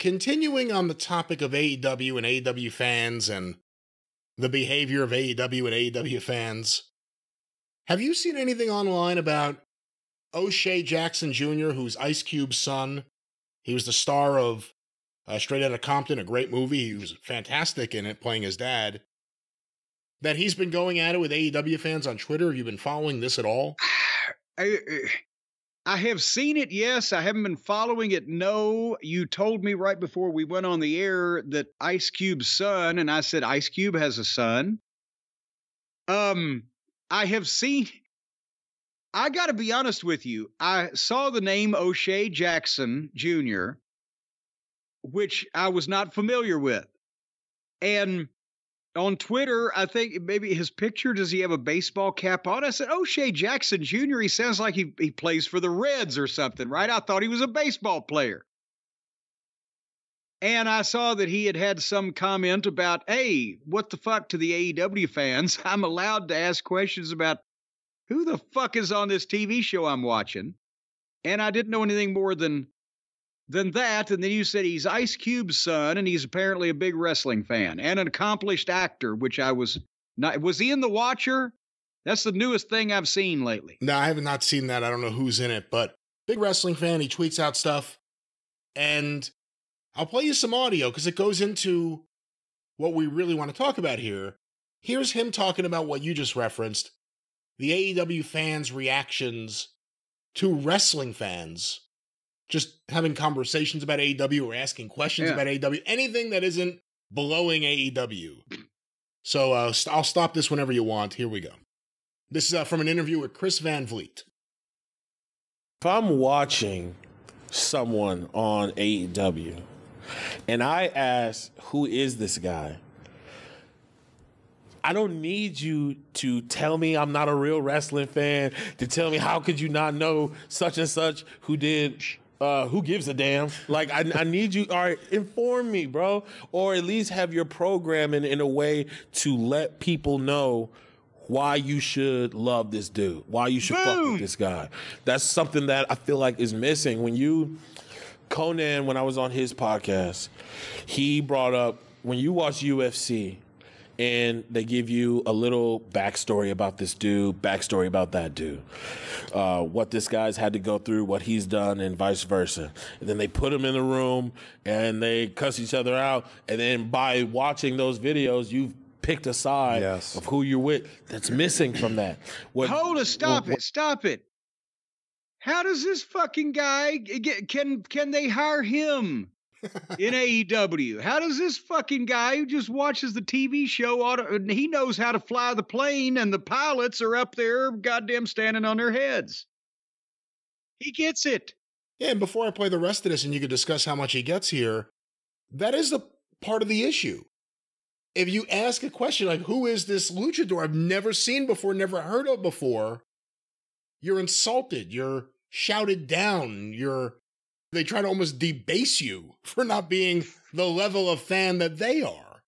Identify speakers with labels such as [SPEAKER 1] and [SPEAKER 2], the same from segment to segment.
[SPEAKER 1] continuing on the topic of AEW and AEW fans and the behavior of AEW and AEW fans, have you seen anything online about O'Shea Jackson Jr., who's Ice Cube's son? He was the star of Straight Outta Compton, a great movie. He was fantastic in it, playing his dad. That he's been going at it with AEW fans on Twitter. Have you been following this at all?
[SPEAKER 2] I have seen it, yes. I haven't been following it, no. You told me right before we went on the air that Ice Cube's son, and I said Ice Cube has a son. I have seen... I got to be honest with you. I saw the name O'Shea Jackson Jr., which I was not familiar with. And on Twitter, I think maybe his picture, does he have a baseball cap on? I said, O'Shea Jackson Jr., he sounds like he plays for the Reds or something, right? I thought he was a baseball player. And I saw that he had some comment about, hey, what the fuck to the AEW fans? I'm allowed to ask questions about who the fuck is on this TV show I'm watching? And I didn't know anything more than that. And then you said he's Ice Cube's son, and he's apparently a big wrestling fan and an accomplished actor, which I was not. Was he in The Watcher? That's the newest thing I've seen lately.
[SPEAKER 1] No, I have not seen that. I don't know who's in it, but big wrestling fan. He tweets out stuff. And I'll play you some audio because it goes into what we really want to talk about here. Here's him talking about what you just referenced. The AEW fans' reactions to wrestling fans, just having conversations about AEW or asking questions about AEW, anything that isn't blowing AEW. So I'll stop this whenever you want. Here we go. This is from an interview with Chris Van Vliet.
[SPEAKER 3] If I'm watching someone on AEW and I ask, who is this guy? I don't need you to tell me I'm not a real wrestling fan, to tell me how could you not know such and such who did, who gives a damn? Like, I need you, all right, inform me, bro. Or at least have your programming in a way to let people know why you should love this dude, why you should fuck with this guy. That's something that I feel like is missing. Conan, when I was on his podcast, he brought up, when you watch UFC, and they give you a little backstory about this dude, backstory about that dude, what this guy's had to go through, what he's done, and vice versa. And then they put him in a room, and they cuss each other out. And then by watching those videos, you've picked a side of who you're with. That's missing from that.
[SPEAKER 2] Stop it. How does this fucking guy can they hire him in AEW? How does this fucking guy who just watches the TV show, he knows how to fly the plane, and the pilots are up there goddamn standing on their heads? He gets it.
[SPEAKER 1] Yeah, and before I play the rest of this and you can discuss how much he gets here, that is the part of the issue. If you ask a question like, who is this luchador I've never seen before, never heard of before, you're insulted, you're shouted down, they try to almost debase you for not being the level of fan that they are.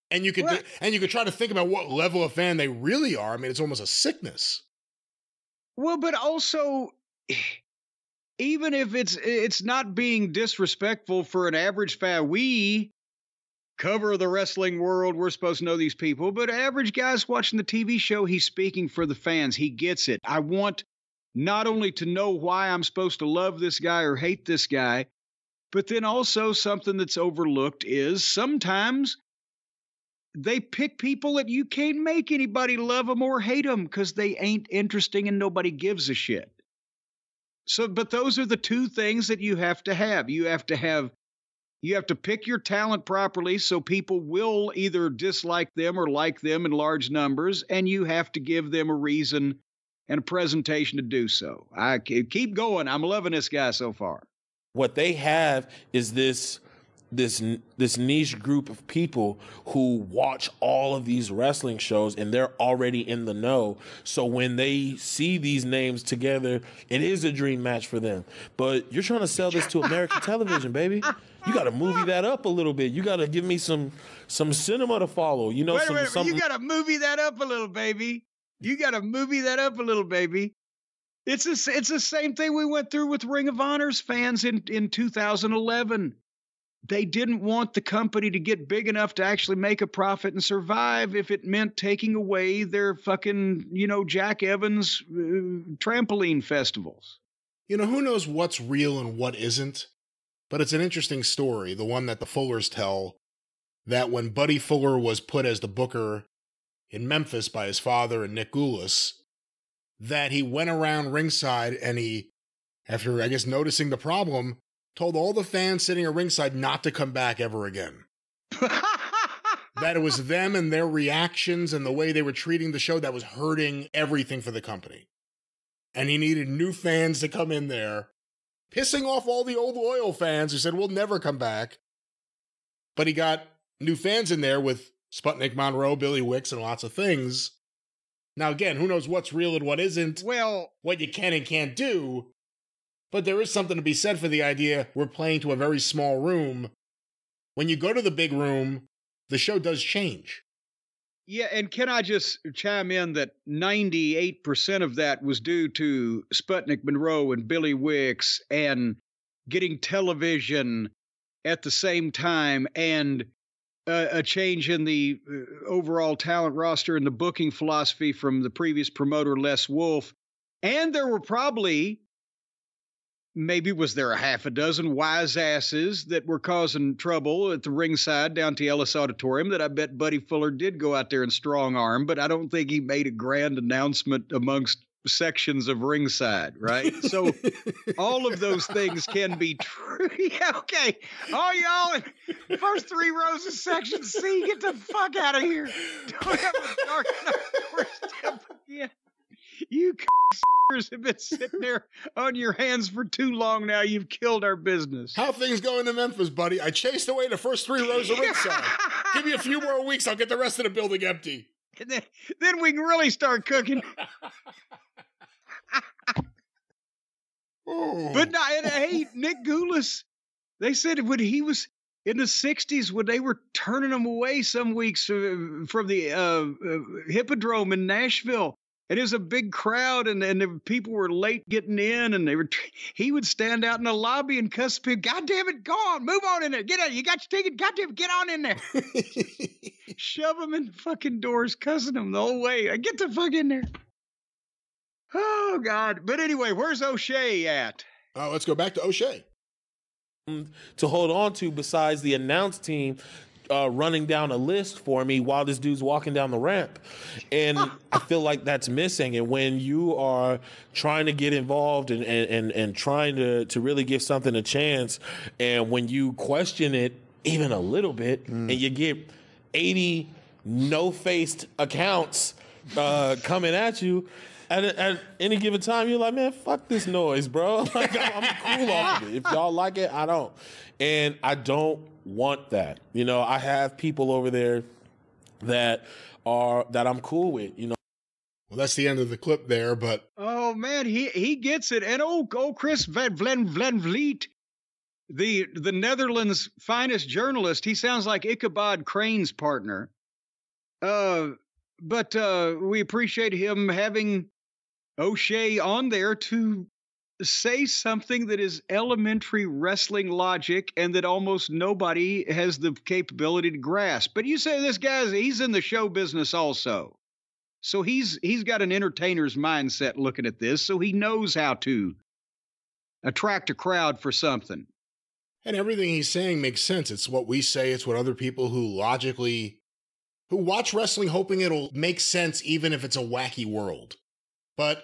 [SPEAKER 1] And you could try to think about what level of fan they really are. I mean, it's almost a sickness.
[SPEAKER 2] Well, but also, even if it's not being disrespectful for an average fan, we cover the wrestling world, we're supposed to know these people, but average guy's watching the TV show, he's speaking for the fans. He gets it. I want not only to know why I'm supposed to love this guy or hate this guy, but then also something that's overlooked is sometimes they pick people that you can't make anybody love them or hate them because they ain't interesting and nobody gives a shit. So, but those are the two things that you have to have. You have to pick your talent properly so people will either dislike them or like them in large numbers, and you have to give them a reason and a presentation to do so. I keep going. I'm loving this guy so far.
[SPEAKER 3] What they have is this niche group of people who watch all of these wrestling shows, and they're already in the know. So when they see these names together, it is a dream match for them. But you're trying to sell this to American television, baby. You got to movie that up a little bit. You got to give me some cinema to follow. You know,
[SPEAKER 2] wait, you got to movie that up a little, baby. You got to movie that up a little, baby. It's the same thing we went through with Ring of Honor's fans in 2011. they didn't want the company to get big enough to actually make a profit and survive if it meant taking away their fucking, Jack Evans trampoline festivals.
[SPEAKER 1] Who knows what's real and what isn't? But it's an interesting story, the one that the Fullers tell, that when Buddy Fuller was put as the booker in Memphis by his father and Nick Goulas, that he went around ringside and he, after, I guess, noticing the problem, told all the fans sitting at ringside not to come back ever again. That it was them and their reactions and the way they were treating the show that was hurting everything for the company. And he needed new fans to come in there, pissing off all the old loyal fans who said, we'll never come back. But he got new fans in there with Sputnik Monroe, Billy Wicks, and lots of things. Now, again, who knows what's real and what isn't,
[SPEAKER 2] well,
[SPEAKER 1] what you can and can't do. But there is something to be said for the idea we're playing to a very small room. When you go to the big room, the show does change.
[SPEAKER 2] Yeah, and can I just chime in that 98% of that was due to Sputnik Monroe and Billy Wicks and getting television at the same time and a change in the overall talent roster and the booking philosophy from the previous promoter, Les Wolf. And there were probably, maybe was there a half a dozen wise asses that were causing trouble at the ringside down to Ellis Auditorium that I bet Buddy Fuller did go out there and strong arm, but I don't think he made a grand announcement amongst sections of ringside, right? So all of those things can be true. Yeah, okay. All y'all in the first 3 rows of section C, get the fuck out of here. Don't have a dark enough doorstep again. You c***ers have been sitting there on your hands for too long now. You've killed our business.
[SPEAKER 1] How things going to Memphis, buddy? I chased away the first 3 rows of ringside. Give me a few more weeks. I'll get the rest of the building empty.
[SPEAKER 2] And then we can really start cooking. But no, and, hey, Nick Goulas, they said when he was in the 60s, when they were turning him away some weeks from the Hippodrome in Nashville, and it was a big crowd, and the people were late getting in, and he would stand out in the lobby and cuss people. God damn it, go on, move on in there, get out, you got your ticket, God damn it, get on in there. Shove them in the fucking doors, cussing them the whole way. Get the fuck in there. Oh, God. But anyway, where's O'Shea at?
[SPEAKER 1] Let's go back to O'Shea.
[SPEAKER 3] To hold on to besides the announce team running down a list for me while this dude's walking down the ramp. And I feel like that's missing. And when you are trying to get involved and trying to really give something a chance, and when you question it even a little bit, and you get 80 no-faced accounts coming at you, at any given time, you're like, man, fuck this noise, bro. Like, I'm cool off of it. If y'all like it, I don't. And I don't want that. I have people over there that I'm cool with, Well,
[SPEAKER 1] that's the end of the clip there, but...
[SPEAKER 2] Oh, man, he gets it. And Chris Van Vliet, the Netherlands' finest journalist, he sounds like Ichabod Crane's partner. But we appreciate him having O'Shea on there to say something that is elementary wrestling logic and that almost nobody has the capability to grasp. But you say this guy's, he's in the show business also. So he's got an entertainer's mindset looking at this, so he knows how to attract a crowd for something.
[SPEAKER 1] And everything he's saying makes sense. It's what we say. It's what other people who watch wrestling hoping it'll make sense even if it's a wacky world. But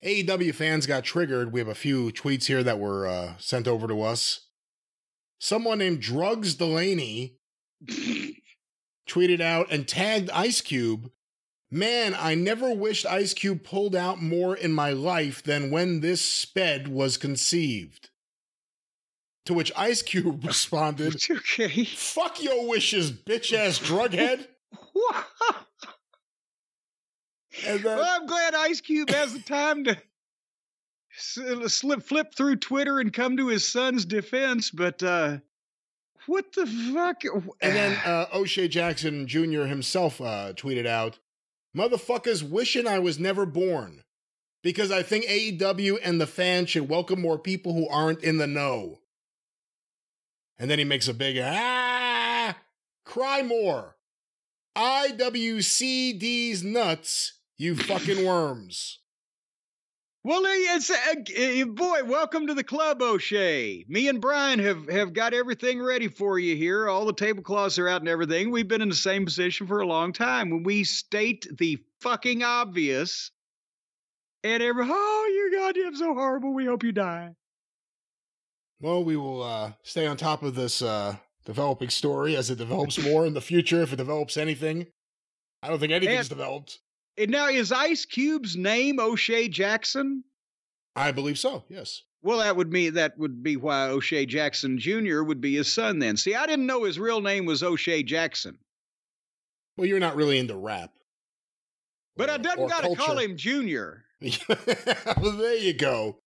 [SPEAKER 1] AEW fans got triggered. We have a few tweets here that were sent over to us. Someone named Drugs Delaney tweeted out and tagged Ice Cube. Man, I never wished Ice Cube pulled out more in my life than when this sped was conceived. To which Ice Cube responded,
[SPEAKER 2] okay.
[SPEAKER 1] Fuck your wishes, bitch-ass drughead.
[SPEAKER 2] Well, I'm glad Ice Cube has the time to flip through Twitter and come to his son's defense, but what the fuck?
[SPEAKER 1] And then O'Shea Jackson Jr. himself tweeted out, motherfuckers wishing I was never born, because I think AEW and the fans should welcome more people who aren't in the know. And then he makes a big, cry more. IWCD's nuts, you fucking worms.
[SPEAKER 2] Well, boy, welcome to the club, O'Shea. Me and Brian have got everything ready for you here. All the tablecloths are out and everything. We've been in the same position for a long time. When we state the fucking obvious, and you goddamn so horrible, we hope you die.
[SPEAKER 1] Well, we will stay on top of this developing story as it develops more in the future, if it develops anything. I don't think anything's developed.
[SPEAKER 2] And now, is Ice Cube's name O'Shea Jackson?
[SPEAKER 1] I believe so, yes.
[SPEAKER 2] Well, that would be why O'Shea Jackson Jr. would be his son then. See, I didn't know his real name was O'Shea Jackson.
[SPEAKER 1] Well, you're not really into rap.
[SPEAKER 2] But I don't got to call him Junior.
[SPEAKER 1] Well, there you go.